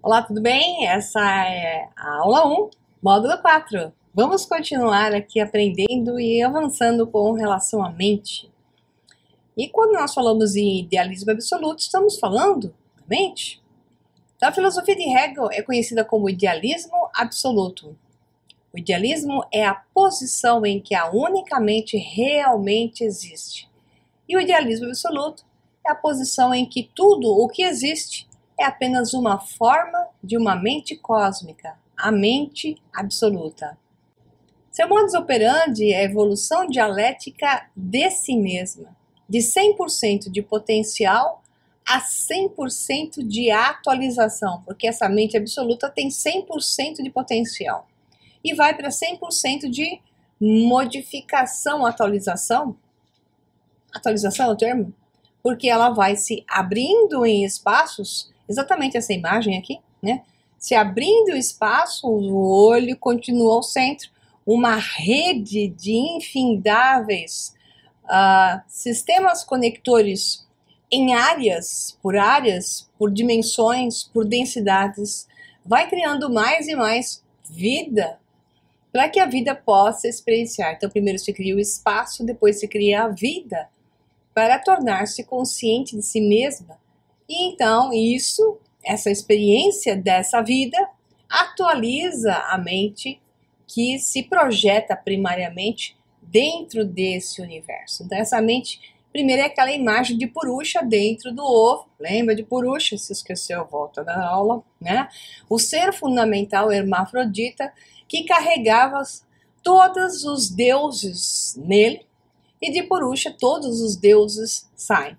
Olá, tudo bem? Essa é a aula 1, módulo 4. Vamos continuar aqui aprendendo e avançando com relação à mente. E quando nós falamos em idealismo absoluto, estamos falando da mente. Então, a filosofia de Hegel é conhecida como idealismo absoluto. O idealismo é a posição em que a única mente realmente existe. E o idealismo absoluto é a posição em que tudo o que existe é apenas uma forma de uma mente cósmica, a mente absoluta. Seu modus operandi é a evolução dialética de si mesma, de 100% de potencial a 100% de atualização, porque essa mente absoluta tem 100% de potencial. E vai para 100% de modificação, atualização é o termo? Porque ela vai se abrindo em espaços, exatamente essa imagem aqui, né? Se abrindo o espaço, o olho continua ao centro, uma rede de infindáveis sistemas conectores em áreas, por dimensões, por densidades, vai criando mais e mais vida para que a vida possa experienciar. Então, primeiro se cria o espaço, depois se cria a vida, para tornar-se consciente de si mesma. E então essa experiência dessa vida atualiza a mente que se projeta primariamente dentro desse universo. Então essa mente, primeiro é aquela imagem de Purusha dentro do ovo, lembra de Purusha? Se esqueceu, volta da aula, né? O ser fundamental hermafrodita que carregava todos os deuses nele, e de Purusha todos os deuses saem.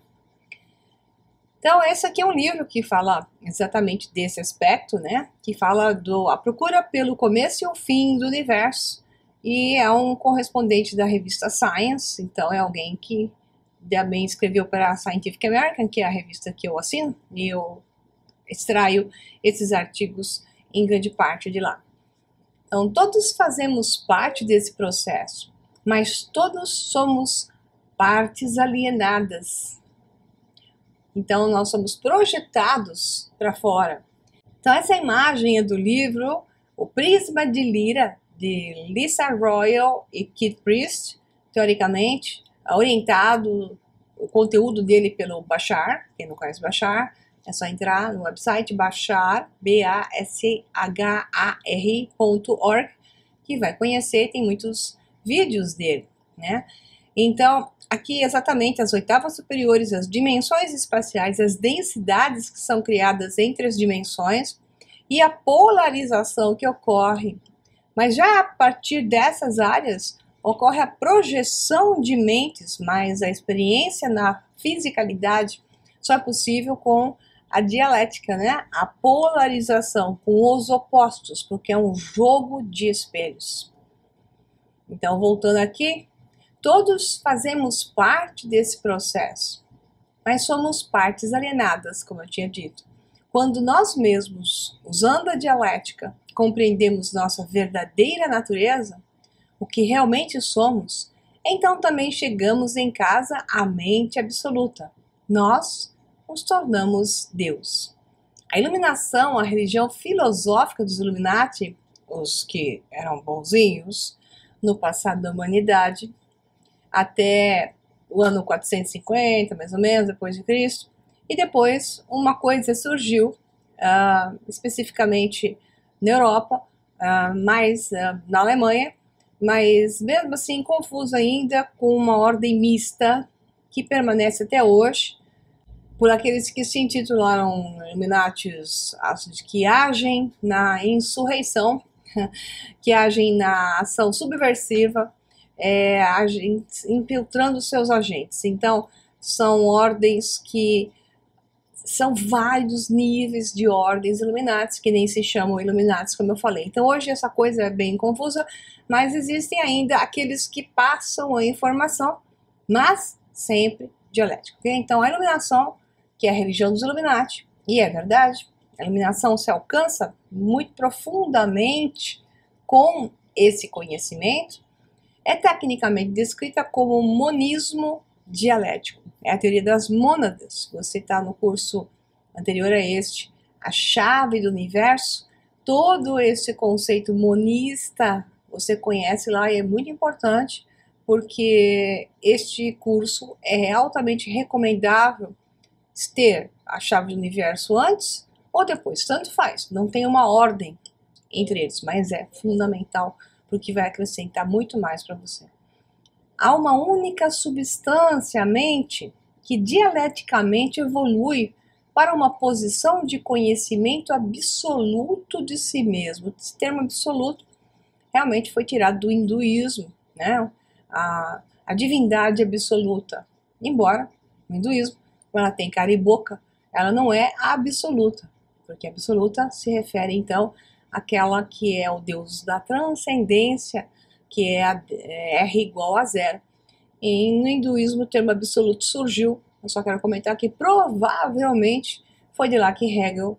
Então esse aqui é um livro que fala exatamente desse aspecto, né? Que fala a procura pelo começo e o fim do universo, e é um correspondente da revista Science, então é alguém que também escreveu para a Scientific American, que é a revista que eu assino, e eu extraio esses artigos em grande parte de lá. Então todos fazemos parte desse processo, mas todos somos partes alienadas. Então nós somos projetados para fora. Então essa imagem é do livro O Prisma de Lyra, de Lisa Royal e Keith Priest, teoricamente, orientado o conteúdo dele pelo Bashar. Quem não conhece Bashar, é só entrar no website Bashar, bashar.org, que vai conhecer, tem muitos vídeos dele, né? Então, aqui exatamente as oitavas superiores, as dimensões espaciais, as densidades que são criadas entre as dimensões e a polarização que ocorre. Mas já a partir dessas áreas ocorre a projeção de mentes, mas a experiência na fisicalidade só é possível com a dialética, né? A polarização com os opostos, porque é um jogo de espelhos. Então, voltando aqui, todos fazemos parte desse processo, mas somos partes alienadas, como eu tinha dito. Quando nós mesmos, usando a dialética, compreendemos nossa verdadeira natureza, o que realmente somos, então também chegamos em casa à mente absoluta. Nós nos tornamos Deus. A iluminação, a religião filosófica dos Illuminati, os que eram bonzinhos, no passado da humanidade, até o ano 450, mais ou menos, depois de Cristo, e depois uma coisa surgiu, especificamente na Europa, mais na Alemanha, mas mesmo assim confuso ainda com uma ordem mista que permanece até hoje, por aqueles que se intitularam Illuminatis, que agem na insurreição, que agem na ação subversiva, infiltrando seus agentes. Então, são ordens que são vários níveis de ordens Illuminatis, que nem se chamam Illuminatis, como eu falei. Então, hoje essa coisa é bem confusa, mas existem ainda aqueles que passam a informação, mas sempre dialética. Okay? Então, a iluminação, que é a religião dos Illuminati, e é verdade, a iluminação se alcança muito profundamente com esse conhecimento, é tecnicamente descrita como monismo dialético. É a teoria das mônadas. Você está no curso anterior a este, a chave do universo, todo esse conceito monista você conhece lá e é muito importante, porque este curso é altamente recomendável ter a chave do universo antes ou depois, tanto faz, não tem uma ordem entre eles, mas é fundamental porque vai acrescentar muito mais para você. Há uma única substância, a mente, que dialeticamente evolui para uma posição de conhecimento absoluto de si mesmo. Esse termo absoluto realmente foi tirado do hinduísmo, né? A divindade absoluta. Embora o hinduísmo, quando ela tem cara e boca, ela não é absoluta, porque absoluta se refere então àquela que é o Deus da transcendência, que é R igual a zero. E no hinduísmo o termo absoluto surgiu, eu só quero comentar que provavelmente foi de lá que Hegel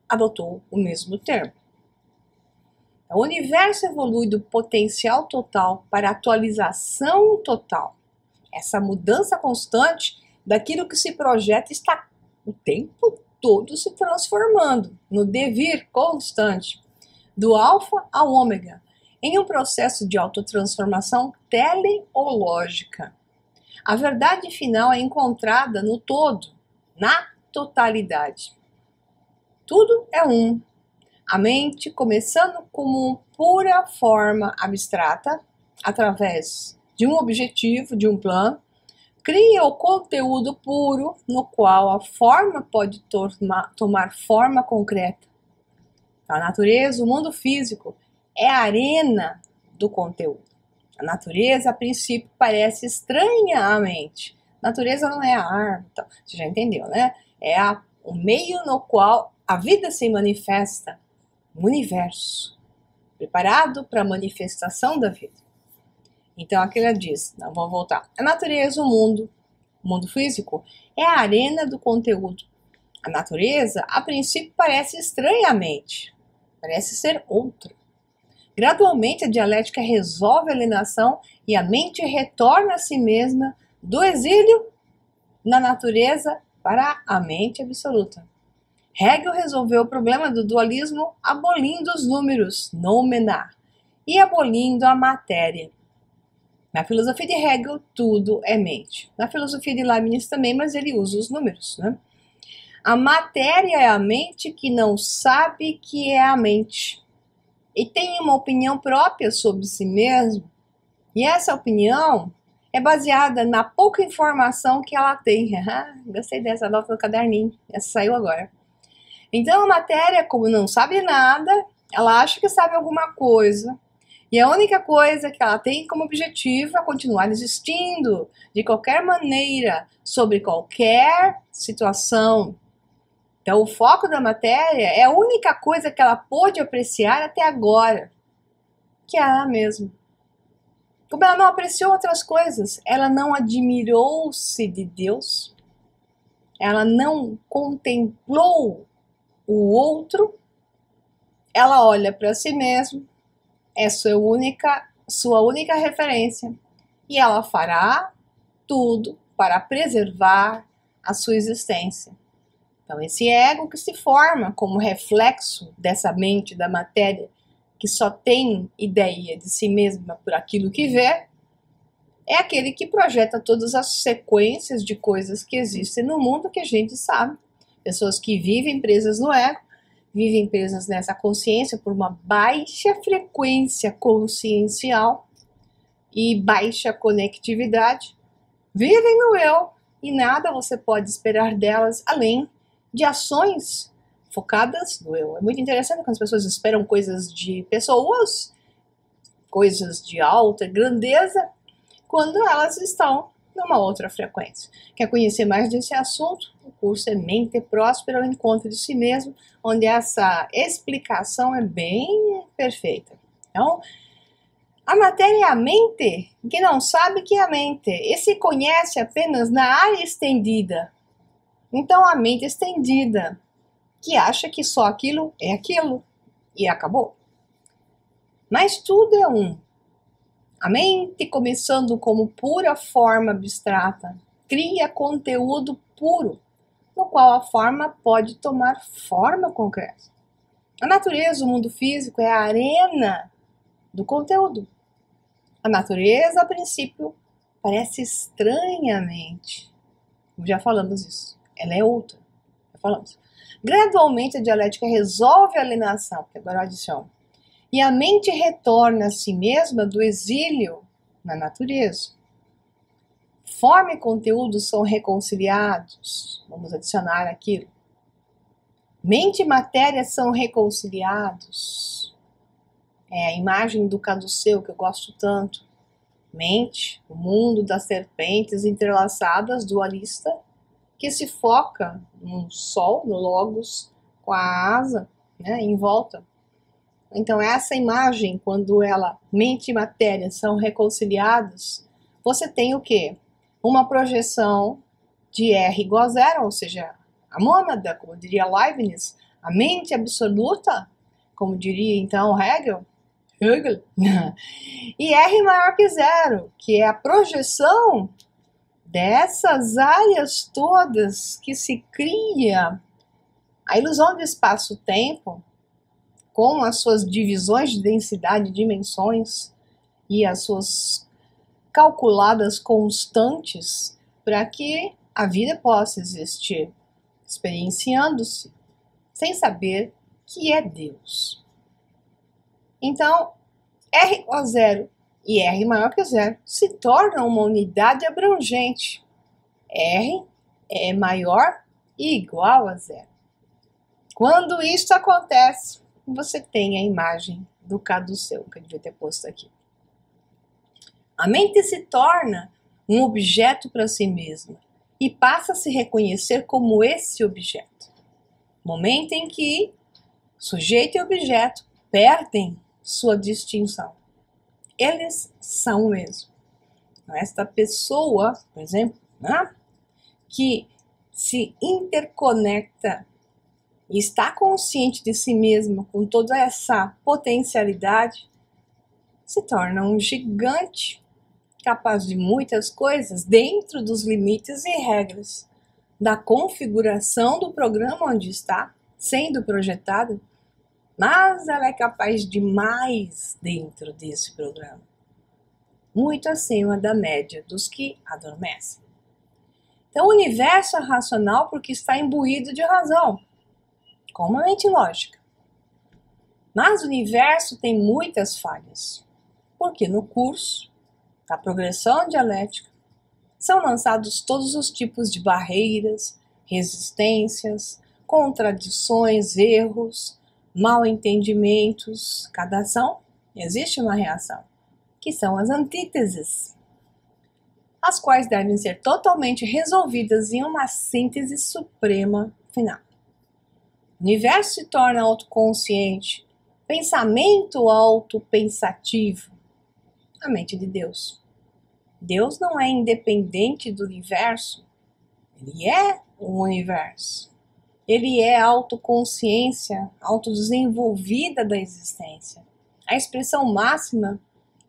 adotou o mesmo termo. O universo evolui do potencial total para a atualização total. Essa mudança constante daquilo que se projeta está o tempo todo se transformando no devir constante, do alfa ao ômega, em um processo de autotransformação teleológica. A verdade final é encontrada no todo, na totalidade. Tudo é um. A mente, começando como pura forma abstrata, através de um objetivo, de um plano, cria o conteúdo puro no qual a forma pode tomar forma concreta. A natureza, o mundo físico, é a arena do conteúdo. A natureza, a princípio, parece estranha à mente. A natureza não é a árvore, então, você já entendeu, né? É o meio no qual a vida se manifesta, o universo, preparado para a manifestação da vida. Então, aqui ela diz, não, vamos voltar. A natureza, o mundo físico, é a arena do conteúdo. A natureza, a princípio, parece estranha à mente, parece ser outra. Gradualmente, a dialética resolve a alienação e a mente retorna a si mesma do exílio na natureza para a mente absoluta. Hegel resolveu o problema do dualismo abolindo os números, noumena, e abolindo a matéria. Na filosofia de Hegel, tudo é mente. Na filosofia de Leibniz também, mas ele usa os números, né? A matéria é a mente que não sabe que é a mente e tem uma opinião própria sobre si mesmo, e essa opinião é baseada na pouca informação que ela tem. Gostei dessa nota do caderninho, essa saiu agora. Então a matéria, como não sabe nada, ela acha que sabe alguma coisa, e a única coisa que ela tem como objetivo é continuar existindo de qualquer maneira, sobre qualquer situação. Então o foco da matéria é a única coisa que ela pôde apreciar até agora, que é ela mesma. Como ela não apreciou outras coisas, ela não admirou-se de Deus, ela não contemplou o outro, ela olha para si mesma, é sua única referência, e ela fará tudo para preservar a sua existência. Então, esse ego que se forma como reflexo dessa mente da matéria, que só tem ideia de si mesma por aquilo que vê, é aquele que projeta todas as sequências de coisas que existem no mundo que a gente sabe. Pessoas que vivem presas no ego, vivem presas nessa consciência por uma baixa frequência consciencial e baixa conectividade, vivem no eu e nada você pode esperar delas além de ações focadas no eu. É muito interessante quando as pessoas esperam coisas de pessoas, coisas de alta grandeza, quando elas estão numa outra frequência. Quer conhecer mais desse assunto? O curso é Mente Próspera, o Encontro de Si Mesmo, onde essa explicação é bem perfeita. Então, a matéria é a mente que não sabe que é a mente e se conhece apenas na área estendida. Então, a mente estendida, que acha que só aquilo é aquilo, e acabou. Mas tudo é um. A mente, começando como pura forma abstrata, cria conteúdo puro, no qual a forma pode tomar forma concreta. A natureza, o mundo físico, é a arena do conteúdo. A natureza, a princípio, parece estranhamente, já falamos isso, ela é outra, já falamos. Gradualmente a dialética resolve a alienação, porque agora eu adiciono, e a mente retorna a si mesma do exílio na natureza. Forma e conteúdo são reconciliados, vamos adicionar aquilo. Mente e matéria são reconciliados. É a imagem do caduceu que eu gosto tanto. Mente, o mundo das serpentes entrelaçadas, dualista, que se foca no sol, no logos, com a asa, né, em volta. Então essa imagem, quando mente e matéria são reconciliados, você tem o quê? Uma projeção de R igual a zero, ou seja, a mônada, como diria Leibniz, a mente absoluta, como diria então Hegel, e R maior que zero, que é a projeção dessas áreas todas que se cria a ilusão de espaço-tempo, com as suas divisões de densidade, dimensões e as suas calculadas constantes para que a vida possa existir, experienciando-se, sem saber que é Deus. Então, R igual a zero e R maior que zero se tornam uma unidade abrangente. R é maior e igual a zero. Quando isso acontece, você tem a imagem do caduceu, que eu devia ter posto aqui. A mente se torna um objeto para si mesma e passa a se reconhecer como esse objeto. Momento em que sujeito e objeto perdem sua distinção. Eles são o mesmo. Esta pessoa, por exemplo, né, que se interconecta e está consciente de si mesma com toda essa potencialidade, se torna um gigante capaz de muitas coisas dentro dos limites e regras da configuração do programa onde está sendo projetado, mas ela é capaz de mais dentro desse programa, muito acima da média dos que adormecem. Então o universo é racional porque está imbuído de razão, como a mente lógica. Mas o universo tem muitas falhas, porque no curso da progressão dialética são lançados todos os tipos de barreiras, resistências, contradições, erros, mal entendimentos. Cada ação existe uma reação, que são as antíteses, as quais devem ser totalmente resolvidas em uma síntese suprema final. O universo se torna autoconsciente, pensamento autopensativo, a mente de Deus. Deus não é independente do universo, ele é o universo. Ele é a autoconsciência, autodesenvolvida da existência, a expressão máxima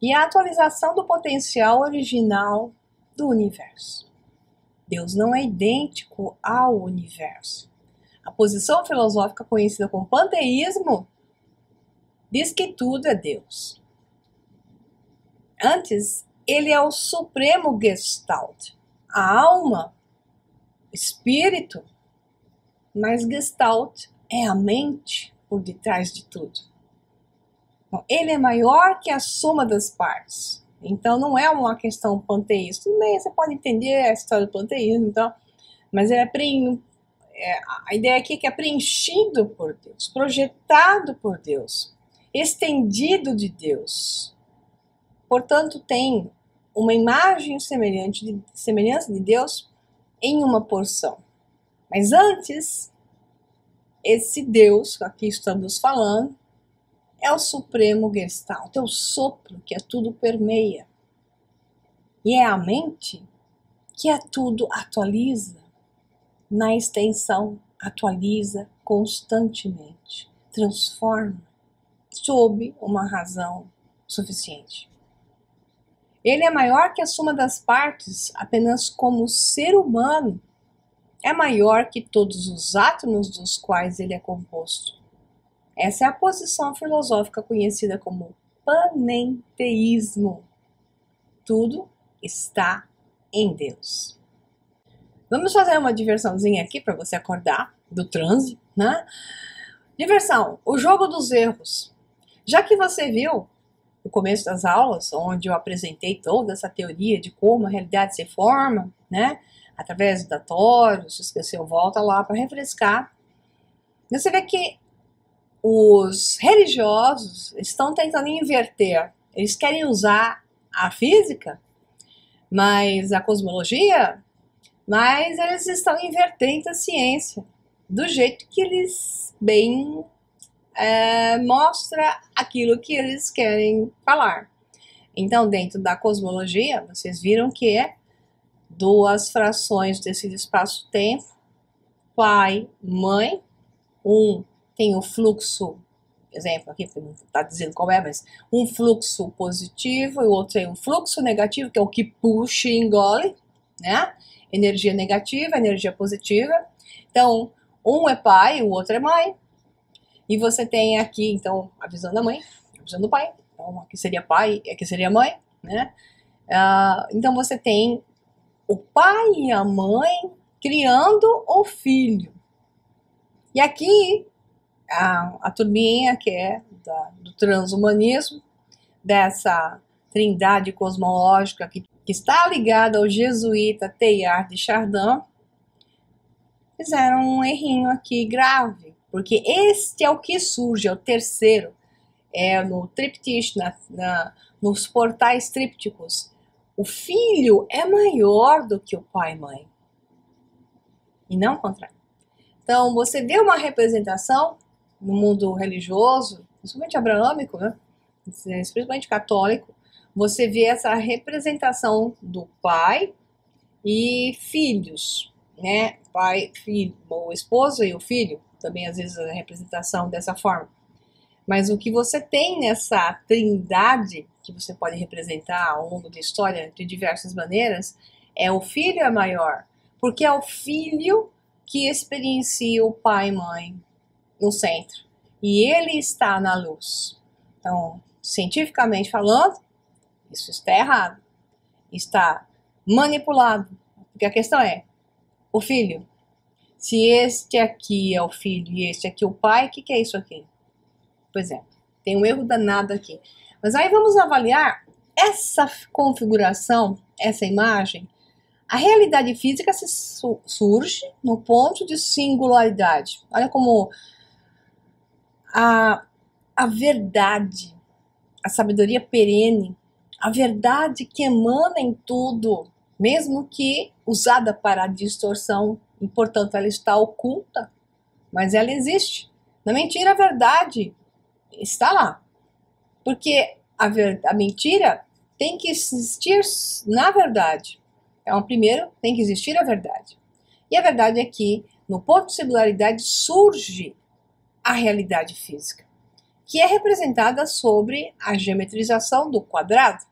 e a atualização do potencial original do universo. Deus não é idêntico ao universo. A posição filosófica conhecida como panteísmo diz que tudo é Deus. Antes, ele é o supremo Gestalt, a alma, espírito, mas Gestalt é a mente por detrás de tudo. Bom, ele é maior que a soma das partes. Então não é uma questão panteísta. Tudo bem, você pode entender a história do panteísmo, então, mas a ideia aqui é que é preenchido por Deus, projetado por Deus, estendido de Deus. Portanto, tem uma imagem e semelhança de Deus em uma porção. Mas antes, esse Deus que aqui estamos falando é o supremo Gestalt, é o sopro que a tudo permeia. E é a mente que a tudo atualiza, na extensão, atualiza constantemente, transforma, sob uma razão suficiente. Ele é maior que a soma das partes apenas como ser humano, é maior que todos os átomos dos quais ele é composto. Essa é a posição filosófica conhecida como panenteísmo. Tudo está em Deus. Vamos fazer uma diversãozinha aqui para você acordar do transe, né? Diversão, o jogo dos erros. Já que você viu no começo das aulas, onde eu apresentei toda essa teoria de como a realidade se forma, né? Através do datório, se esqueceu, volta lá para refrescar. Você vê que os religiosos estão tentando inverter. Eles querem usar a física, mas a cosmologia, mas eles estão invertendo a ciência do jeito que eles bem mostra aquilo que eles querem falar. Então, dentro da cosmologia, vocês viram que é duas frações desse espaço-tempo, pai, mãe, um tem o fluxo, exemplo aqui, não está dizendo qual é, mas um fluxo positivo e o outro tem um fluxo negativo, que é o que puxa e engole, né? Energia negativa, energia positiva. Então, um é pai, o outro é mãe. E você tem aqui, então, a visão da mãe, a visão do pai. Então, aqui seria pai, aqui seria mãe, né? Então, você tem o pai e a mãe criando o filho. E aqui, a turminha que é do transhumanismo, dessa trindade cosmológica que está ligada ao jesuíta Teilhard de Chardin, fizeram um errinho aqui grave, porque este é o que surge, é o terceiro, no tripticho, nos portais trípticos. O filho é maior do que o pai e mãe, e não o contrário. Então, você vê uma representação no mundo religioso, principalmente abraâmico, né? Principalmente católico, você vê essa representação do pai e filhos, né? Pai, filho, o esposo e o filho, também às vezes a representação dessa forma. Mas o que você tem nessa trindade, que você pode representar ao longo da história de diversas maneiras, é o filho é maior, porque é o filho que experiencia o pai e mãe no centro, e ele está na luz. Então, cientificamente falando, isso está errado, está manipulado, porque a questão é, o filho, se este aqui é o filho e este aqui é o pai, o que é isso aqui? Pois é, tem um erro danado aqui. Mas aí vamos avaliar essa configuração, essa imagem. A realidade física surge no ponto de singularidade. Olha como a verdade, a sabedoria perene, a verdade que emana em tudo, mesmo que usada para a distorção, e portanto ela está oculta, mas ela existe. Na mentira, a verdade está lá, porque a mentira tem que existir na verdade. Então, primeiro tem que existir a verdade. E a verdade é que, no ponto de singularidade, surge a realidade física, que é representada sobre a geometrização do quadrado.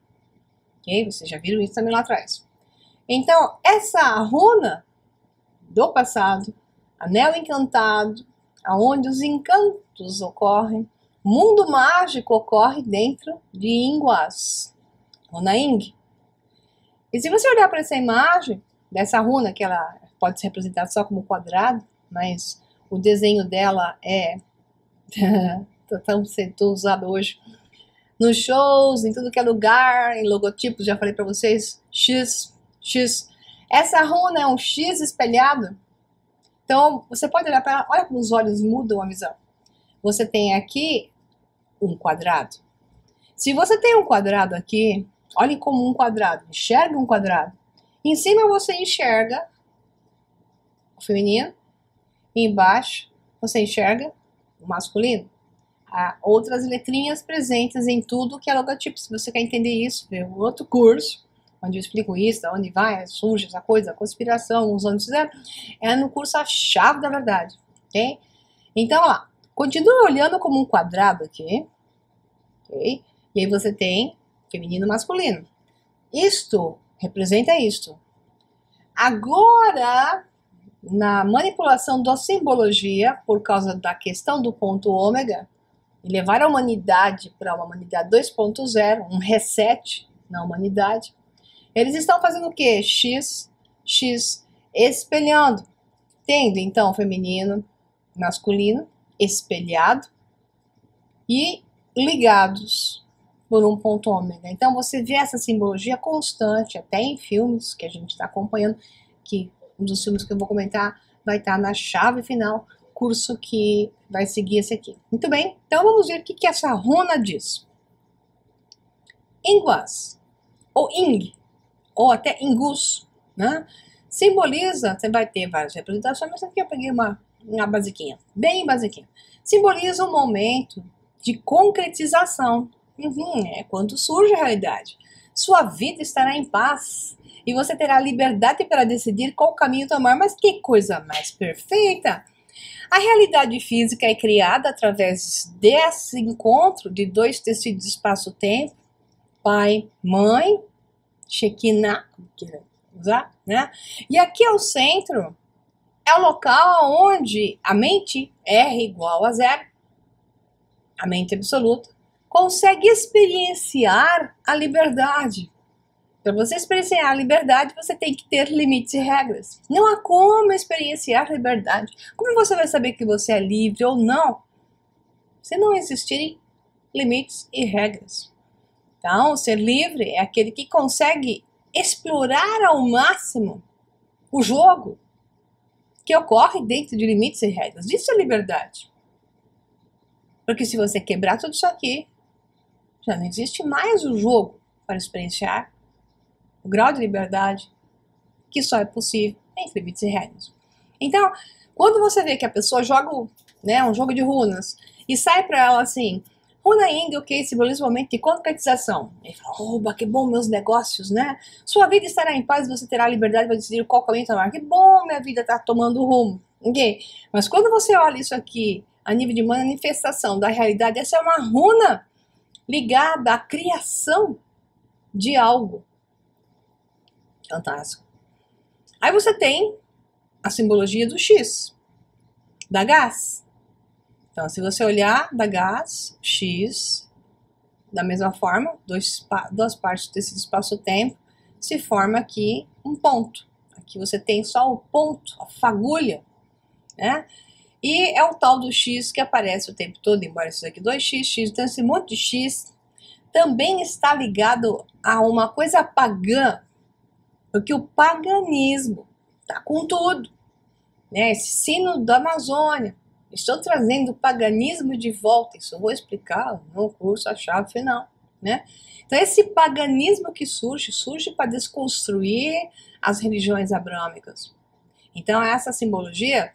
Ok? Vocês já viram isso também lá atrás. Então, essa runa do passado, anel encantado, aonde os encantos ocorrem, mundo mágico ocorre dentro de Inguas, runa Ing. E se você olhar para essa imagem dessa runa, que ela pode ser representada só como quadrado, mas o desenho dela é tão sendo usado hoje nos shows, em tudo que é lugar, em logotipos, já falei para vocês, X. Essa runa é um X espelhado. Então, você pode olhar para ela, olha como os olhos mudam a visão. Você tem aqui um quadrado. Se você tem um quadrado aqui, olhe como um quadrado, enxerga um quadrado. Em cima você enxerga o feminino, e embaixo você enxerga o masculino. Há outras letrinhas presentes em tudo que é logotipo. Se você quer entender isso, vê um outro curso, onde eu explico isso, onde vai, surge essa coisa, a conspiração, os anos fizeram, é no curso A Chave da Verdade, ok? Então, ó, continua olhando como um quadrado aqui, ok? E aí você tem feminino e masculino. Isto representa isto. Agora, na manipulação da simbologia, por causa da questão do ponto ômega, e levar a humanidade para uma humanidade 2.0, um reset na humanidade, eles estão fazendo o quê? X, espelhando. Tendo, então, feminino, masculino, espelhado e ligados por um ponto ômega. Então, você vê essa simbologia constante, até em filmes que a gente está acompanhando, que um dos filmes que eu vou comentar vai estar na chave final, curso que vai seguir esse aqui. Muito bem, então vamos ver o que essa runa diz. Inguas, ou Ing, ou até Ingus, né? Simboliza, você vai ter várias representações, mas aqui eu peguei uma basiquinha, bem basiquinha. Simboliza o momento de concretização. É quando surge a realidade. Sua vida estará em paz e você terá liberdade para decidir qual caminho tomar. Mas que coisa mais perfeita! A realidade física é criada através desse encontro de dois tecidos espaço-tempo, pai, mãe, Shekinah, como queira usar, né? E aqui é o centro, é o local onde a mente R igual a zero, a mente absoluta, consegue experienciar a liberdade. Para você experienciar a liberdade, você tem que ter limites e regras. Não há como experienciar liberdade. Como você vai saber que você é livre ou não? Se não existirem limites e regras. Então, ser livre é aquele que consegue explorar ao máximo o jogo que ocorre dentro de limites e regras. Isso é liberdade. Porque se você quebrar tudo isso aqui, já não existe mais o jogo para experienciar o grau de liberdade que só é possível entre limites e regras. Então, quando você vê que a pessoa joga, né, um jogo de runas e sai para ela assim, runa Ing, ok, simboliza o momento de concretização. Ele fala, oba, que bom meus negócios, né? Sua vida estará em paz e você terá a liberdade para decidir qual caminho tomar. Que bom minha vida está tomando rumo. Okay? Mas quando você olha isso aqui a nível de manifestação da realidade, essa é uma runa ligada à criação de algo. Fantástico. Aí você tem a simbologia do X, da gás. Então, se você olhar da gás, X, da mesma forma, duas partes desse espaço-tempo, se forma aqui um ponto. Aqui você tem só o ponto, a fagulha, né? E é o tal do X que aparece o tempo todo, embora isso aqui 2x, X, então esse monte de X também está ligado a uma coisa pagã, porque o paganismo está com tudo, né? Esse sino da Amazônia, estou trazendo o paganismo de volta, isso eu vou explicar no curso, a chave final, né? Então esse paganismo que surge para desconstruir as religiões abrâmicas. Então essa simbologia,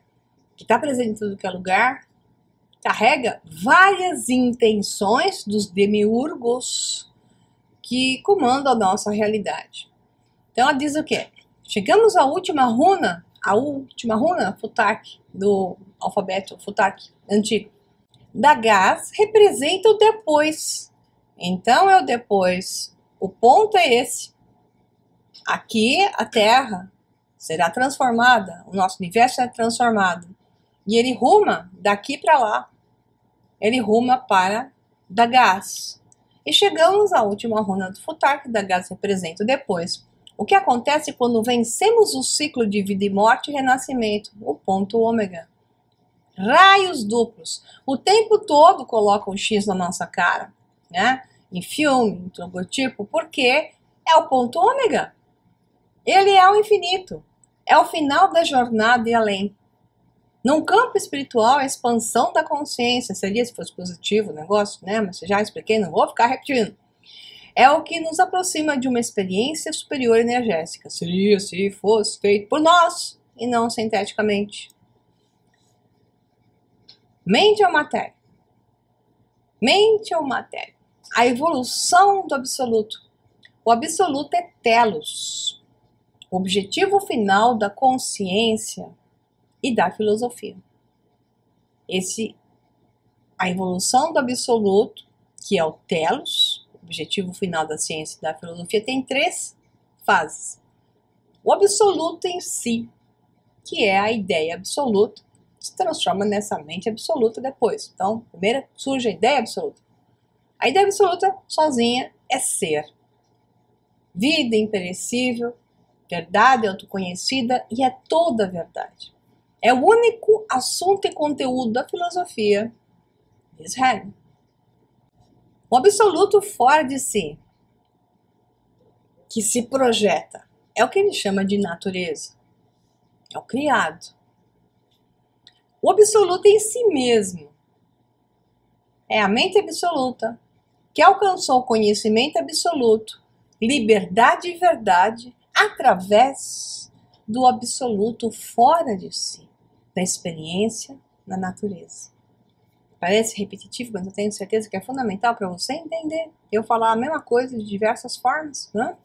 que está presente em tudo que é lugar, carrega várias intenções dos demiurgos que comandam a nossa realidade. Então ela diz o quê? Chegamos à última runa, Futark, do alfabeto Futark antigo. Da gás representa o depois. Então é o depois. O ponto é esse. Aqui a Terra será transformada, o nosso universo é transformado. E ele ruma daqui para lá. Ele ruma para da gás. E chegamos à última runa do Futark, da gás representa o depois. O que acontece quando vencemos o ciclo de vida e morte e renascimento? O ponto ômega. Raios duplos. O tempo todo colocam um X na nossa cara, né? Em filme, em logotipo, porque é o ponto ômega. Ele é o infinito. É o final da jornada e além. Num campo espiritual, a expansão da consciência seria, se fosse positivo o negócio, né? Mas já expliquei, não vou ficar repetindo. É o que nos aproxima de uma experiência superior energética. Seria se fosse feito por nós e não sinteticamente. Mente ou matéria? Mente ou matéria? A evolução do absoluto. O absoluto é telos. O objetivo final da consciência e da filosofia. A evolução do absoluto, que é o telos, o objetivo final da ciência e da filosofia, tem 3 fases. O absoluto em si, que é a ideia absoluta, se transforma nessa mente absoluta depois. Então, primeiro surge a ideia absoluta. A ideia absoluta, sozinha, é ser. Vida imperecível, verdade autoconhecida e é toda a verdade. É o único assunto e conteúdo da filosofia de Hegel. O absoluto fora de si, que se projeta, é o que ele chama de natureza. É o criado. O absoluto em si mesmo é a mente absoluta que alcançou o conhecimento absoluto, liberdade e verdade através do absoluto fora de si, da experiência na natureza. Parece repetitivo, mas eu tenho certeza que é fundamental para você entender. Eu falar a mesma coisa de diversas formas, né?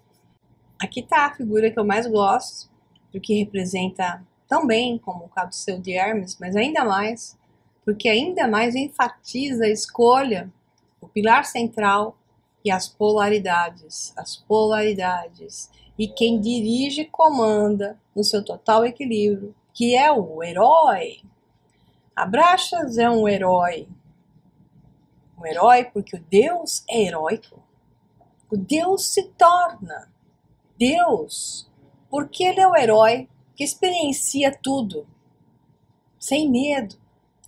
Aqui está a figura que eu mais gosto, porque representa tão bem como o caduceu de Hermes, mas ainda mais, porque ainda mais enfatiza a escolha, o pilar central e as polaridades. As polaridades. E quem dirige e comanda no seu total equilíbrio, que é o herói. Abraxas é um herói. Um herói porque o Deus é heróico. O Deus se torna Deus porque ele é o herói que experiencia tudo, sem medo,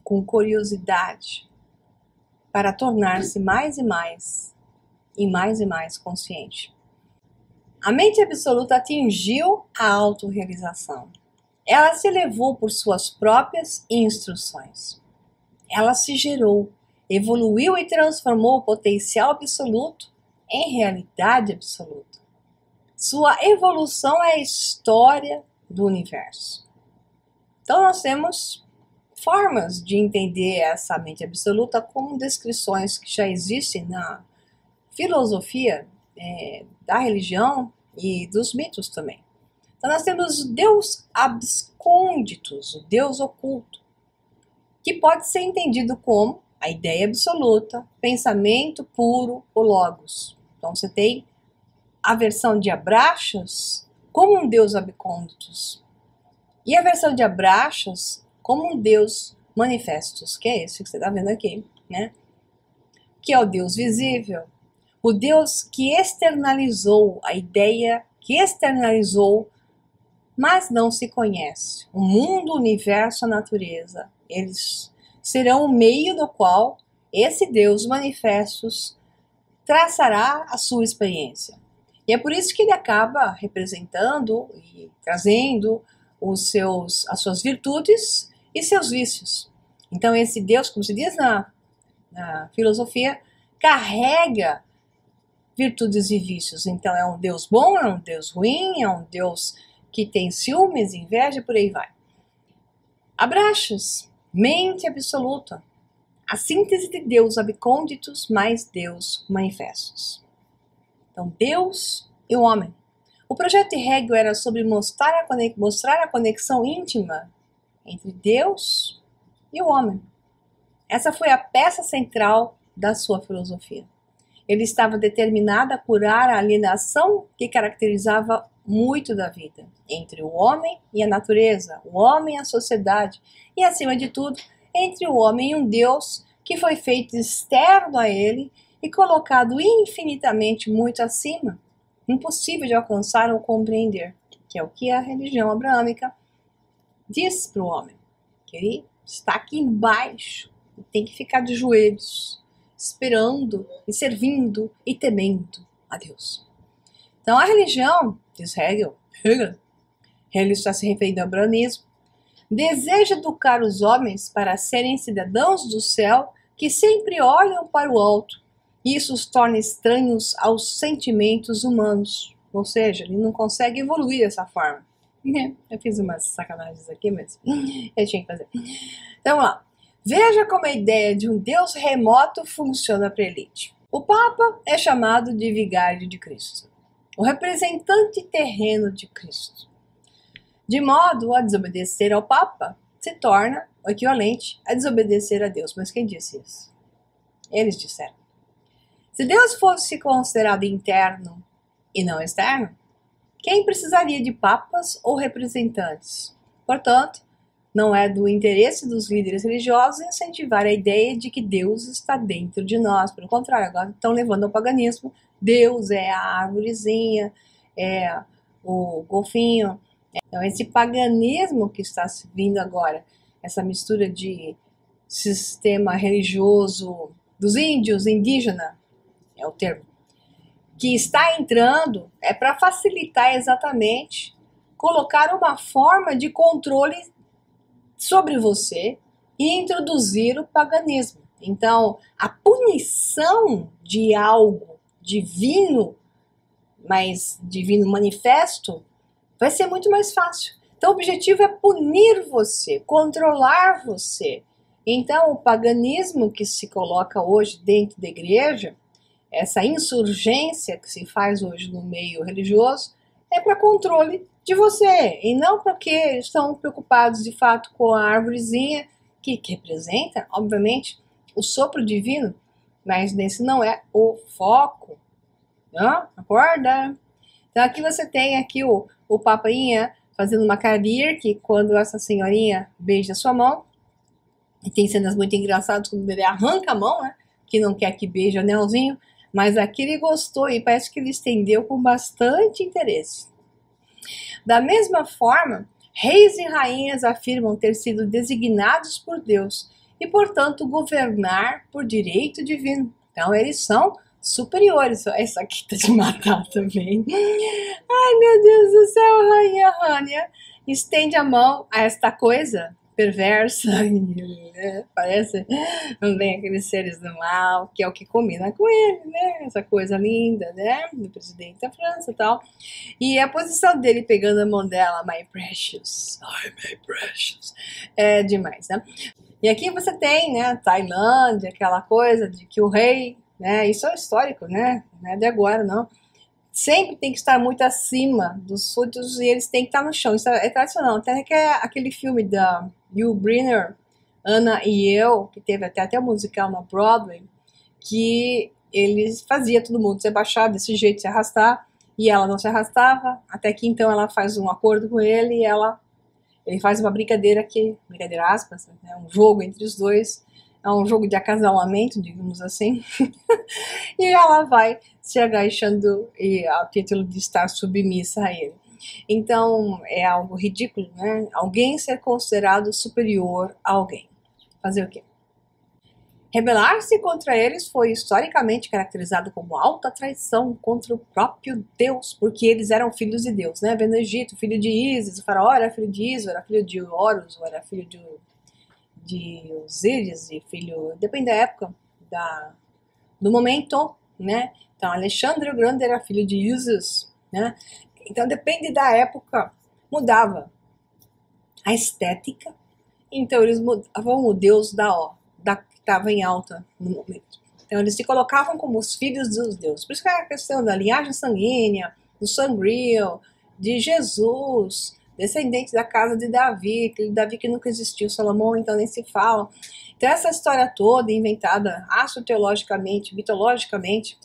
com curiosidade, para tornar-se mais e mais consciente. A mente absoluta atingiu a autorrealização. Ela se elevou por suas próprias instruções. Ela se gerou, evoluiu e transformou o potencial absoluto em realidade absoluta. Sua evolução é a história do universo. Então nós temos formas de entender essa mente absoluta como descrições que já existem na filosofia da religião e dos mitos também. Então nós temos o Deus abscônditos, o Deus oculto, que pode ser entendido como a ideia absoluta, pensamento puro, o logos. Então você tem a versão de Abraxas como um Deus abscônditos e a versão de Abraxas como um Deus manifestos, que é esse que você está vendo aqui, né? Que é o Deus visível, o Deus que externalizou a ideia, que externalizou, mas não se conhece. O mundo, o universo, a natureza, eles serão o meio no qual esse Deus manifestos traçará a sua experiência. E é por isso que ele acaba representando e trazendo as suas virtudes e seus vícios. Então esse Deus, como se diz na filosofia, carrega virtudes e vícios. Então é um Deus bom, é um Deus ruim, é um Deus que tem ciúmes, inveja, por aí vai. Abraxas, mente absoluta, a síntese de Deus abscônditos mais Deus manifestos. Então, Deus e o homem. O projeto de Hegel era sobre mostrar a conexão íntima entre Deus e o homem. Essa foi a peça central da sua filosofia. Ele estava determinado a curar a alienação que caracterizava muito da vida entre o homem e a natureza, o homem e a sociedade, e, acima de tudo, entre o homem e um Deus que foi feito externo a ele e colocado infinitamente muito acima, impossível de alcançar ou compreender, que é o que a religião abraâmica diz para o homem, que ele está aqui embaixo e tem que ficar de joelhos, esperando e servindo e temendo a Deus. Então a religião, diz Hegel está se referindo ao abraamismo, deseja educar os homens para serem cidadãos do céu que sempre olham para o alto. Isso os torna estranhos aos sentimentos humanos. Ou seja, ele não consegue evoluir dessa forma. Eu fiz umas sacanagens aqui, mas eu tinha que fazer. Então, vamos lá. Veja como a ideia de um Deus remoto funciona para a elite. O Papa é chamado de vigário de Cristo, o representante terreno de Cristo. De modo a desobedecer ao Papa se torna o equivalente a desobedecer a Deus. Mas quem disse isso? Eles disseram. Se Deus fosse considerado interno e não externo, quem precisaria de papas ou representantes? Portanto, não é do interesse dos líderes religiosos incentivar a ideia de que Deus está dentro de nós. Pelo contrário, agora estão levando ao paganismo. Deus é a árvorezinha, é o golfinho. Então, esse paganismo que está vindo agora, essa mistura de sistema religioso dos índios, indígena, é o termo, que está entrando é para facilitar exatamente colocar uma forma de controle sobre você e introduzir o paganismo. Então, a punição de algo divino, mas divino manifesto, vai ser muito mais fácil. Então, o objetivo é punir você, controlar você. Então, o paganismo que se coloca hoje dentro da igreja, essa insurgência que se faz hoje no meio religioso, é para controle de você, e não porque estão preocupados de fato com a árvorezinha que representa, obviamente, o sopro divino, mas nesse não é o foco, não? Acorda? Então aqui você tem aqui o papainha fazendo uma karaoke quando essa senhorinha beija sua mão, e tem cenas muito engraçadas quando ele arranca a mão, né, que não quer que beije o anelzinho, mas aqui ele gostou e parece que ele estendeu com bastante interesse. Da mesma forma, reis e rainhas afirmam ter sido designados por Deus e, portanto, governar por direito divino. Então, eles são superiores. Essa aqui tá de matar também. Ai, meu Deus do céu, rainha Rania, estende a mão a esta coisa perversa, né? Parece também aqueles seres do mal, que é o que combina com ele, né? Essa coisa linda, né? Do presidente da França e tal. E a posição dele pegando a mão dela, my precious, oh, my precious, é demais, né? E aqui você tem, né, Tailândia, aquela coisa de que o rei, né, isso é histórico, né? Não é de agora, não. Sempre tem que estar muito acima dos súditos e eles têm que estar no chão. Isso é tradicional. Até que é aquele filme da Yul Brynner, Ana e Eu, que teve até um musical na Broadway, que eles fazia todo mundo se abaixar desse jeito, se arrastar, e ela não se arrastava, até que então ela faz um acordo com ele e ele faz uma brincadeira brincadeira aspas, né, um jogo entre os dois, é um jogo de acasalamento, digamos assim, e ela vai se agachando e ao título de estar submissa a ele. Então é algo ridículo, né? Alguém ser considerado superior a alguém. Fazer o quê? Rebelar-se contra eles foi historicamente caracterizado como alta traição contra o próprio Deus, porque eles eram filhos de Deus, né? Vendo no Egito, filho de Ísis, o faraó era filho de Ísis, era filho de Horus, ou era filho de Osíris, e filho, depende da época, do momento, né? Então, Alexandre o Grande era filho de Ísis, né? Então, depende da época, mudava a estética. Então, eles mudavam o deus que estava em alta no momento. Então, eles se colocavam como os filhos dos deuses. Por isso que é a questão da linhagem sanguínea, do sanguíneo, de Jesus, descendente da casa de Davi, aquele Davi que nunca existiu, Salomão, então nem se fala. Então, essa história toda, inventada astroteologicamente, mitologicamente,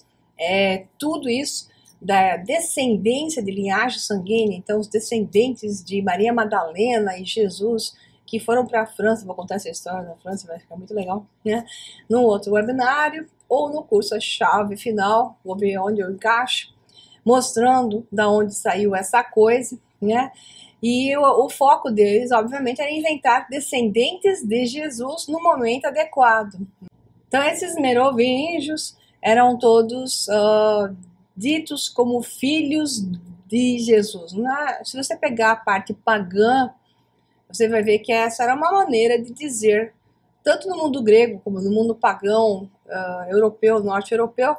tudo isso da descendência de linhagem sanguínea, então os descendentes de Maria Madalena e Jesus, que foram para a França, vou contar essa história da França, vai ficar muito legal, né? Num outro webinário, ou no curso A Chave Final, vou ver onde eu encaixo, mostrando da onde saiu essa coisa, né? E o foco deles, obviamente, era inventar descendentes de Jesus no momento adequado. Então, esses merovingios eram todos ditos como filhos de Jesus. Se você pegar a parte pagã, você vai ver que essa era uma maneira de dizer, tanto no mundo grego como no mundo pagão, europeu, norte-europeu,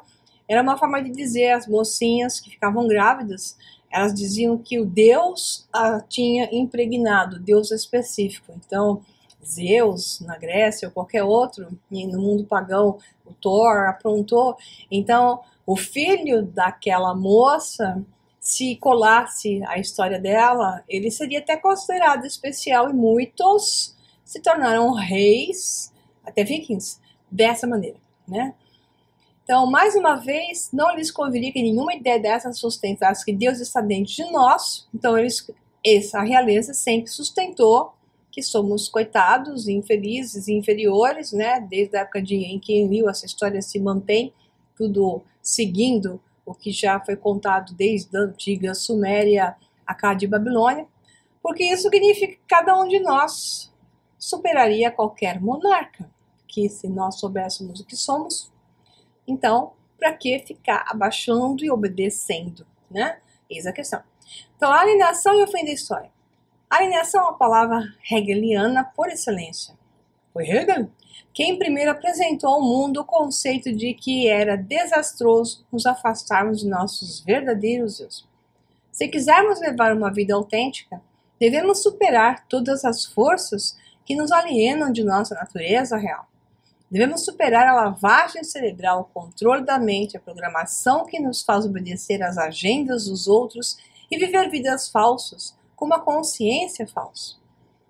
era uma forma de dizer as mocinhas que ficavam grávidas, elas diziam que o Deus a tinha impregnado, Deus específico. Então, Zeus, na Grécia, ou qualquer outro, e no mundo pagão, o Thor aprontou. Então, o filho daquela moça, se colasse a história dela, ele seria até considerado especial, e muitos se tornaram reis, até vikings, dessa maneira, né? Então, mais uma vez, não lhes conviria que nenhuma ideia dessa sustentasse que Deus está dentro de nós. Então, eles essa realeza sempre sustentou que somos coitados, infelizes, inferiores, né? Desde a época em que Enlil essa história se mantém, tudo seguindo o que já foi contado desde a antiga Suméria, Acádia e Babilônia, porque isso significa que cada um de nós superaria qualquer monarca, que se nós soubéssemos o que somos, então, para que ficar abaixando e obedecendo, né? Eis a questão. Então, a alienação e o fim da história. A alienação é uma palavra hegeliana por excelência. Foi Hegel quem primeiro apresentou ao mundo o conceito de que era desastroso nos afastarmos de nossos verdadeiros eu. Se quisermos levar uma vida autêntica, devemos superar todas as forças que nos alienam de nossa natureza real. Devemos superar a lavagem cerebral, o controle da mente, a programação que nos faz obedecer às agendas dos outros e viver vidas falsas, com uma consciência falsa.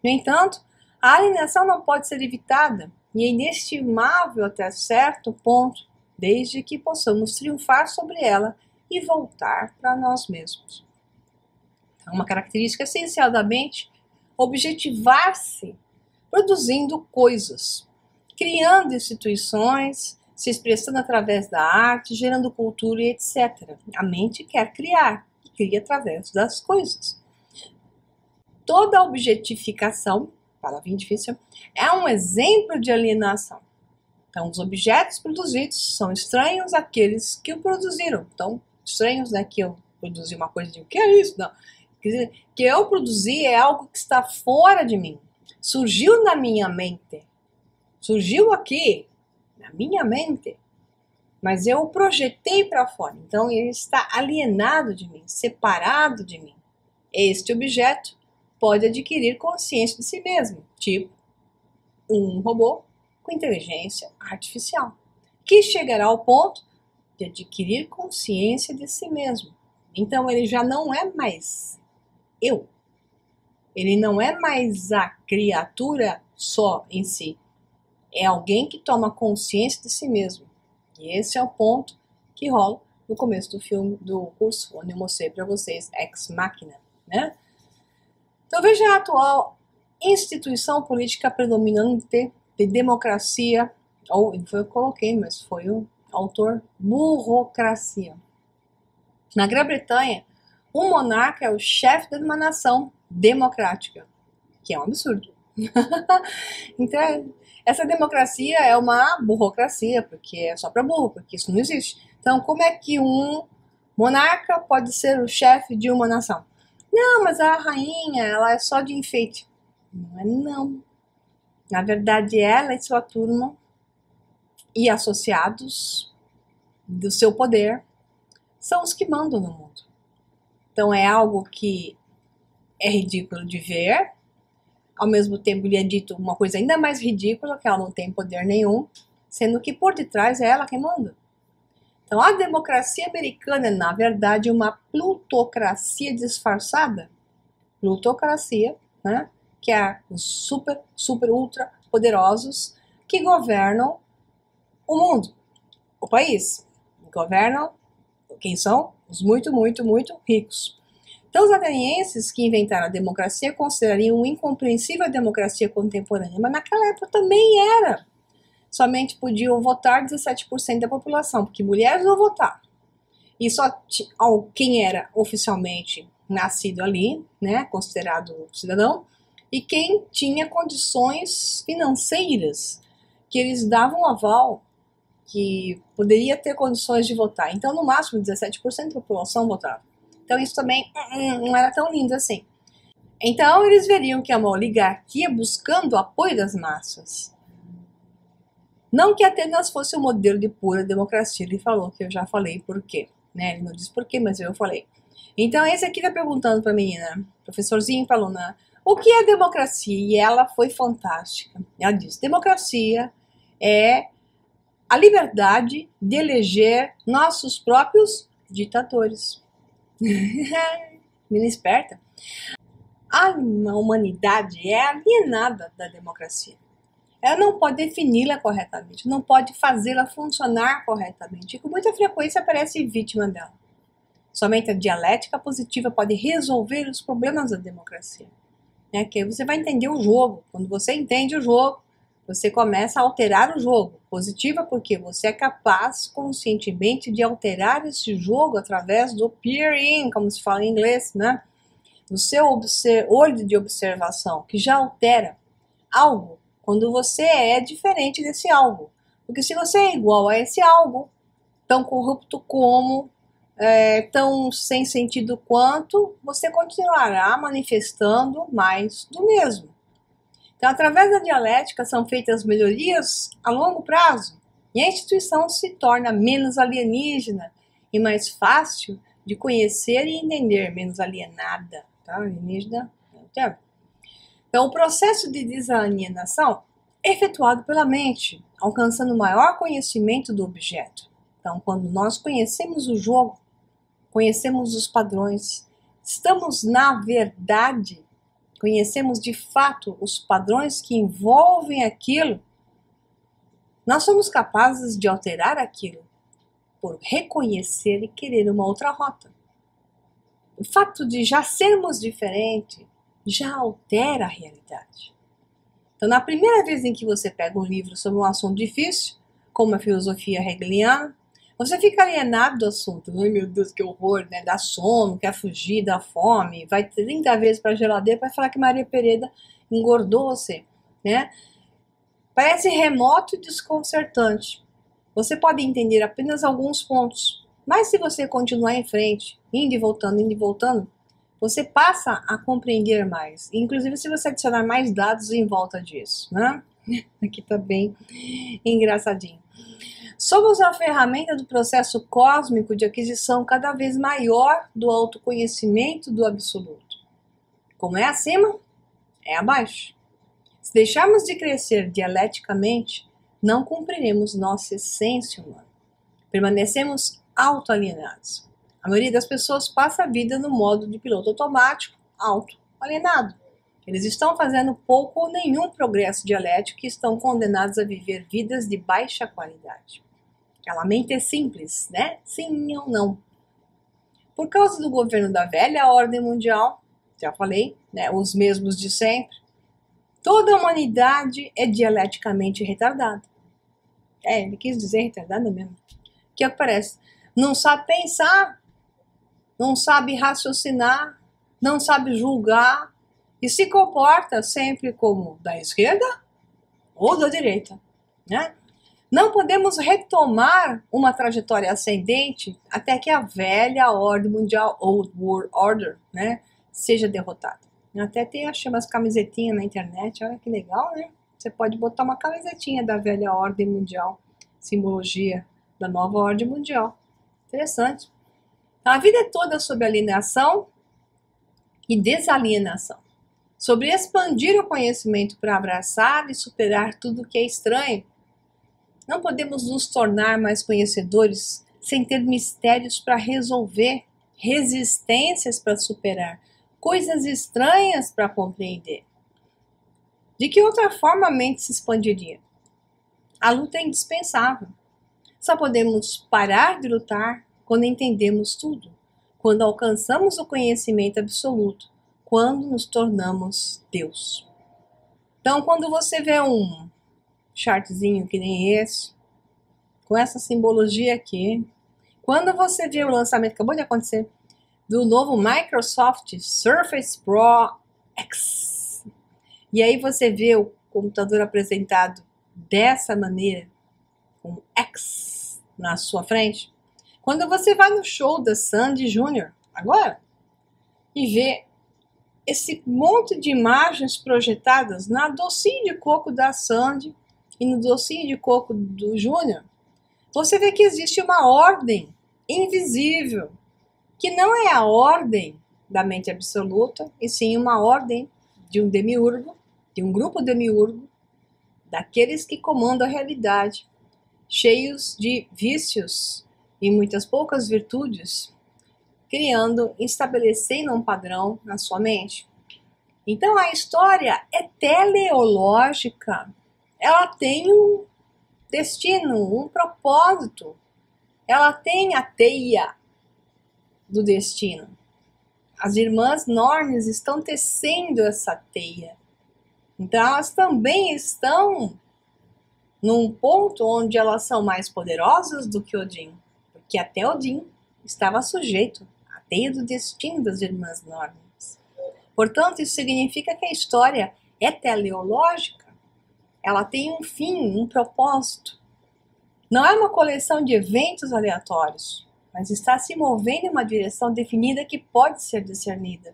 No entanto, a alienação não pode ser evitada e é inestimável até certo ponto, desde que possamos triunfar sobre ela e voltar para nós mesmos. Então, uma característica essencial da mente é objetivar-se produzindo coisas, criando instituições, se expressando através da arte, gerando cultura e etc. A mente quer criar e cria através das coisas. Toda objetificação, palavrinha difícil, é um exemplo de alienação. Então, os objetos produzidos são estranhos àqueles que o produziram. Então, estranhos, né, que eu produzi uma coisa de o que é isso? Não. Quer dizer, que eu produzi é algo que está fora de mim. Surgiu na minha mente. Surgiu aqui, na minha mente. Mas eu o projetei para fora. Então, ele está alienado de mim, separado de mim. Este objeto pode adquirir consciência de si mesmo, tipo um robô com inteligência artificial, que chegará ao ponto de adquirir consciência de si mesmo. Então ele já não é mais eu, ele não é mais a criatura só em si, é alguém que toma consciência de si mesmo. E esse é o ponto que rola no começo do filme, do curso, onde eu mostrei para vocês Ex Machina, né? Então veja a atual instituição política predominante de democracia, ou foi eu coloquei, mas foi o autor, burocracia. Na Grã-Bretanha, um monarca é o chefe de uma nação democrática, que é um absurdo. Então, essa democracia é uma burocracia, porque é só para burro, porque isso não existe. Então, como é que um monarca pode ser o chefe de uma nação? Não, mas a rainha, ela é só de enfeite. Não é não. Na verdade, ela e sua turma e associados do seu poder são os que mandam no mundo. Então é algo que é ridículo de ver, ao mesmo tempo lhe é dito uma coisa ainda mais ridícula, que ela não tem poder nenhum, sendo que por detrás é ela quem manda. Então a democracia americana é, na verdade, uma plutocracia disfarçada. Plutocracia, né? Que é os super, ultra poderosos que governam o mundo, o país. Governam quem são? Os muito, muito, muito ricos. Então, os atenienses que inventaram a democracia considerariam incompreensível a democracia contemporânea, mas naquela época também era. Somente podiam votar 17% da população, porque mulheres não votavam. E só quem era oficialmente nascido ali, né, considerado cidadão, e quem tinha condições financeiras, que eles davam aval, que poderia ter condições de votar. Então, no máximo, 17% da população votava. Então, isso também não era tão lindo assim. Então, eles veriam que é uma oligarquia buscando o apoio das massas. Não que Atenas fosse um modelo de pura democracia, ele falou, que eu já falei por quê. Né? Ele não disse por quê, mas eu falei. Então, esse aqui está perguntando para a menina, professorzinho para a aluna, o que é democracia? E ela foi fantástica. Ela disse, democracia é a liberdade de eleger nossos próprios ditadores. Menina esperta. A humanidade é alienada da democracia. Ela não pode defini-la corretamente, não pode fazê-la funcionar corretamente. E com muita frequência aparece vítima dela. Somente a dialética positiva pode resolver os problemas da democracia. Que aí você vai entender o jogo. Quando você entende o jogo, você começa a alterar o jogo. Positiva porque você é capaz conscientemente de alterar esse jogo através do peering, como se fala em inglês, né? Do seu olho de observação, que já altera algo quando você é diferente desse algo. Porque se você é igual a esse algo, tão corrupto como, tão sem sentido quanto, você continuará manifestando mais do mesmo. Então, através da dialética são feitas melhorias a longo prazo e a instituição se torna menos alienígena e mais fácil de conhecer e entender, menos alienada. Tá? Alienígena é o termo. Então, o processo de desalienação é efetuado pela mente, alcançando maior conhecimento do objeto. Então, quando nós conhecemos o jogo, conhecemos os padrões, estamos, na verdade, conhecemos de fato os padrões que envolvem aquilo, nós somos capazes de alterar aquilo por reconhecer e querer uma outra rota. O fato de já sermos diferentes já altera a realidade. Então, na primeira vez em que você pega um livro sobre um assunto difícil, como a filosofia hegeliana, você fica alienado do assunto. Ai, meu Deus, que horror, né? Dá sono, quer fugir da fome, vai 30 vezes para a geladeira para falar que Maria Pereira engordou você, né? Parece remoto e desconcertante. Você pode entender apenas alguns pontos, mas se você continuar em frente, indo e voltando, você passa a compreender mais. Inclusive, se você adicionar mais dados em volta disso, né? Aqui tá bem engraçadinho. Somos a ferramenta do processo cósmico de aquisição cada vez maior do autoconhecimento do absoluto. Como é acima, é abaixo. Se deixarmos de crescer dialeticamente, não cumpriremos nossa essência humana. Permanecemos autoalienados. A maioria das pessoas passa a vida no modo de piloto automático, autoalienado. Eles estão fazendo pouco ou nenhum progresso dialético e estão condenados a viver vidas de baixa qualidade. A mente é simples, né? Sim ou não. Por causa do governo da velha ordem mundial, já falei, né? Os mesmos de sempre, toda a humanidade é dialeticamente retardada. Ele quis dizer retardada mesmo. Que é o que parece. Não sabe pensar, não sabe raciocinar, não sabe julgar e se comporta sempre como da esquerda ou da direita, né? Não podemos retomar uma trajetória ascendente até que a velha ordem mundial, Old World Order, né, seja derrotada. Até tem umas camisetinhas na internet, olha que legal, né? Você pode botar uma camisetinha da velha ordem mundial, simbologia da nova ordem mundial. Interessante. A vida é toda sobre alienação e desalienação. Sobre expandir o conhecimento para abraçar e superar tudo que é estranho. Não podemos nos tornar mais conhecedores sem ter mistérios para resolver, resistências para superar, coisas estranhas para compreender. De que outra forma a mente se expandiria? A luta é indispensável. Só podemos parar de lutar quando entendemos tudo, quando alcançamos o conhecimento absoluto, quando nos tornamos Deus. Então, quando você vê um chartzinho que nem esse, com essa simbologia aqui, quando você vê o lançamento, acabou de acontecer, do novo Microsoft Surface Pro X, e aí você vê o computador apresentado dessa maneira, com X na sua frente, quando você vai no show da Sandy Júnior, agora, e vê esse monte de imagens projetadas na docinho de coco da Sandy e no docinho de coco do Júnior, você vê que existe uma ordem invisível, que não é a ordem da mente absoluta, e sim uma ordem de um demiurgo, de um grupo demiurgo, daqueles que comandam a realidade, cheios de vícios e muitas poucas virtudes, estabelecendo um padrão na sua mente. Então a história é teleológica, ela tem um destino, um propósito, ela tem a teia do destino. As irmãs Norns estão tecendo essa teia. Então elas também estão num ponto onde elas são mais poderosas do que Odin, porque até Odin estava sujeito à teia do destino das irmãs Norns. Portanto, isso significa que a história é teleológica. Ela tem um fim, um propósito. Não é uma coleção de eventos aleatórios, mas está se movendo em uma direção definida que pode ser discernida.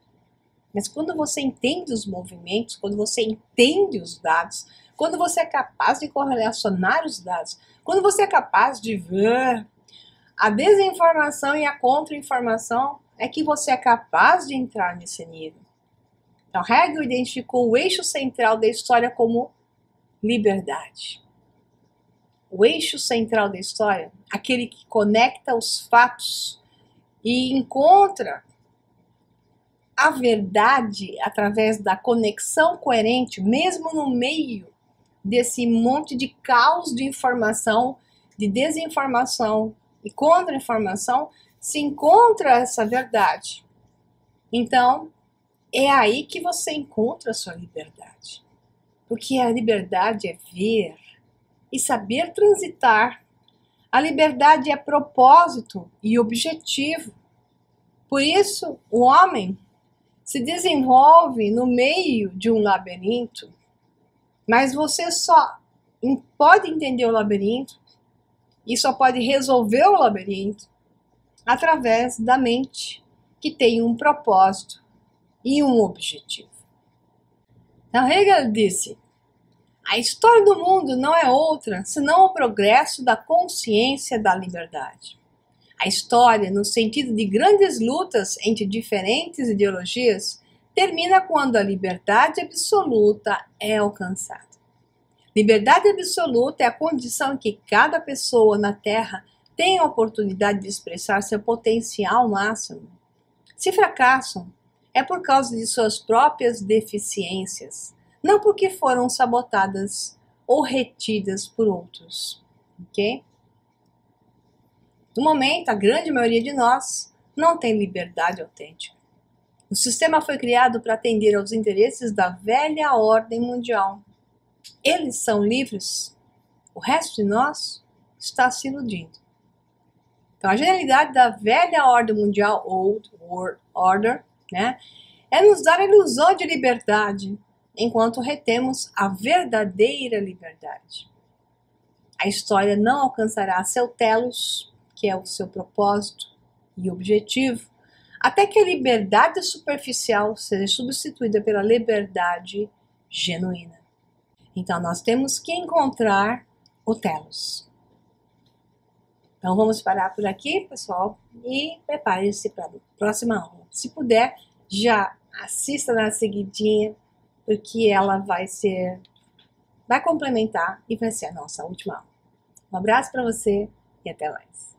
Mas quando você entende os movimentos, quando você entende os dados, quando você é capaz de correlacionar os dados, quando você é capaz de ver a desinformação e a contra-informação, é que você é capaz de entrar nesse nível. Então, Hegel identificou o eixo central da história como liberdade. O eixo central da história, aquele que conecta os fatos e encontra a verdade através da conexão coerente, mesmo no meio desse monte de caos de informação, de desinformação e contra-informação, se encontra essa verdade. Então, é aí que você encontra a sua liberdade. Porque a liberdade é ver e saber transitar. A liberdade é propósito e objetivo. Por isso, o homem se desenvolve no meio de um labirinto, mas você só pode entender o labirinto e só pode resolver o labirinto através da mente, que tem um propósito e um objetivo. Então, Hegel disse: a história do mundo não é outra senão o progresso da consciência da liberdade. A história, no sentido de grandes lutas entre diferentes ideologias, termina quando a liberdade absoluta é alcançada. Liberdade absoluta é a condição em que cada pessoa na Terra tem a oportunidade de expressar seu potencial máximo. Se fracassam, é por causa de suas próprias deficiências, não porque foram sabotadas ou retidas por outros. Ok? No momento, a grande maioria de nós não tem liberdade autêntica. O sistema foi criado para atender aos interesses da velha ordem mundial. Eles são livres, o resto de nós está se iludindo. Então, a genialidade da velha ordem mundial, Old World Order, é nos dar a ilusão de liberdade, enquanto retemos a verdadeira liberdade. A história não alcançará seu telos, que é o seu propósito e objetivo, até que a liberdade superficial seja substituída pela liberdade genuína. Então, nós temos que encontrar o telos. Então, vamos parar por aqui, pessoal, e prepare-se para a próxima aula. Se puder, já assista na seguidinha, porque ela vai complementar e vai ser a nossa última aula. Um abraço para você e até mais.